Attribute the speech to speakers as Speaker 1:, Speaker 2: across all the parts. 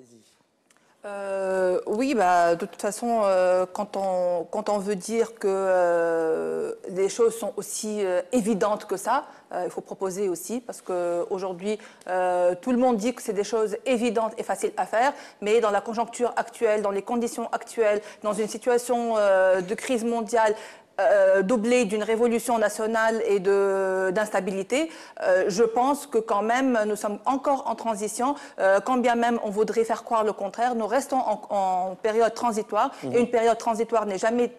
Speaker 1: Allez-y.
Speaker 2: Oui, bah, de toute façon, quand on veut dire que les choses sont aussi évidentes que ça, il faut proposer aussi, parce qu'aujourd'hui, tout le monde dit que c'est des choses évidentes et faciles à faire, mais dans la conjoncture actuelle, dans les conditions actuelles, dans une situation de crise mondiale, doublée d'une révolution nationale et d'instabilité, je pense que quand même nous sommes encore en transition, quand bien même on voudrait faire croire le contraire, nous restons en période transitoire, et une période transitoire n'est jamais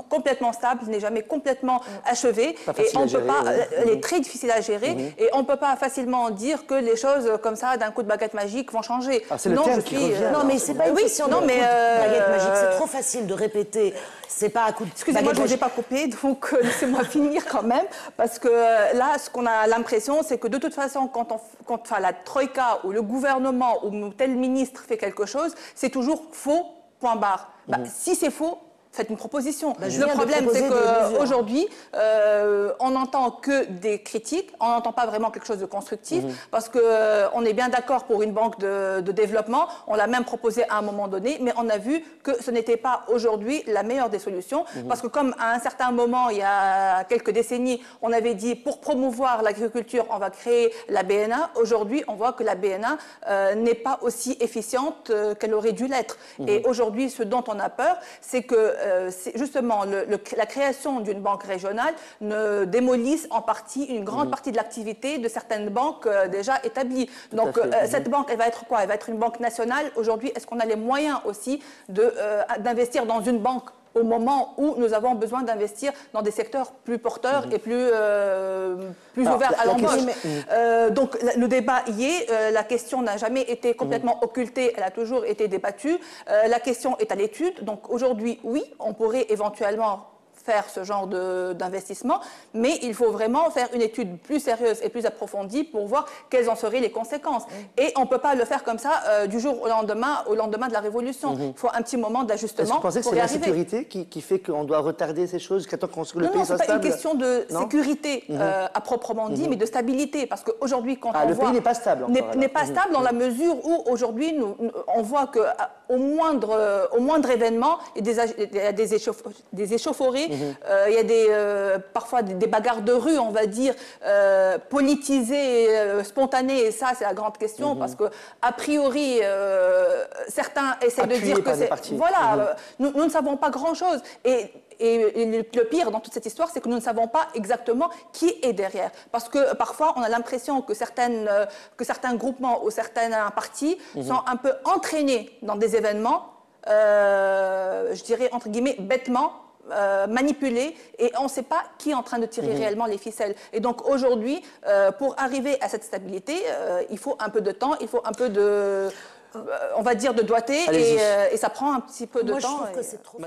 Speaker 2: complètement stable, n'est jamais complètement achevée, et on peut pas, elle est très difficile à gérer, et on ne peut pas facilement dire que les choses comme ça, d'un coup de baguette magique, vont changer.
Speaker 1: C'est le terme qui revient.
Speaker 3: Non, mais c'est pas une question de baguette magique, c'est trop facile de répéter. C'est pas à coup de
Speaker 2: Excusez-moi, je ne vous ai pas coupé, donc laissez-moi finir quand même, parce que là, ce qu'on a l'impression, c'est que de toute façon, quand la Troïka ou le gouvernement ou tel ministre fait quelque chose, c'est toujours faux, point barre. Si c'est faux, faites une proposition. Le problème, c'est qu'aujourd'hui, on n'entend que des critiques, on n'entend pas vraiment quelque chose de constructif, parce qu'on est bien d'accord pour une banque de développement, on l'a même proposé à un moment donné, mais on a vu que ce n'était pas aujourd'hui la meilleure des solutions, parce que comme à un certain moment, il y a quelques décennies, on avait dit pour promouvoir l'agriculture, on va créer la BNA, aujourd'hui, on voit que la BNA n'est pas aussi efficiente qu'elle aurait dû l'être. Et aujourd'hui, ce dont on a peur, c'est que justement, la création d'une banque régionale ne démolisse en partie une grande partie de l'activité de certaines banques déjà établies. Donc, cette banque, elle va être quoi? Elle va être une banque nationale. Aujourd'hui, est-ce qu'on a les moyens aussi d'investir dans une banque au moment où nous avons besoin d'investir dans des secteurs plus porteurs et plus ouverts à l'embauche. Donc le débat y est, la question n'a jamais été complètement occultée, elle a toujours été débattue, la question est à l'étude, donc aujourd'hui, oui, on pourrait éventuellement faire ce genre d'investissement, mais il faut vraiment faire une étude plus sérieuse et plus approfondie pour voir quelles en seraient les conséquences. Et on ne peut pas le faire comme ça du jour au lendemain de la Révolution. Il faut un petit moment d'ajustement pour y arriver.
Speaker 1: Est-ce que vous pensez que c'est l'insécurité qui fait qu'on doit retarder ces choses jusqu'à temps que le pays soit stable?
Speaker 2: Non, ce n'est pas une question de sécurité à proprement dit, mais de stabilité. Parce qu'aujourd'hui, quand on
Speaker 1: le
Speaker 2: voit...
Speaker 1: pays n'est pas stable.
Speaker 2: N'est pas stable dans la mesure où, aujourd'hui, on voit qu'au moindre événement, il y a des échauffourées, il y a parfois des bagarres de rue, on va dire, politisées, spontanées, et ça, c'est la grande question, parce que, a priori, certains essaient de dire que c'est... Voilà, nous ne savons pas grand-chose. Et le pire dans toute cette histoire, c'est que nous ne savons pas exactement qui est derrière. Parce que parfois, on a l'impression que certains groupements ou certains partis sont un peu entraînés dans des événements, je dirais, entre guillemets, bêtement, manipulés, et on ne sait pas qui est en train de tirer réellement les ficelles. Et donc aujourd'hui, pour arriver à cette stabilité, il faut un peu de temps, il faut un peu de, on va dire, de doigté, et ça prend un petit peu de temps.
Speaker 3: Moi, je trouve que c'est trop...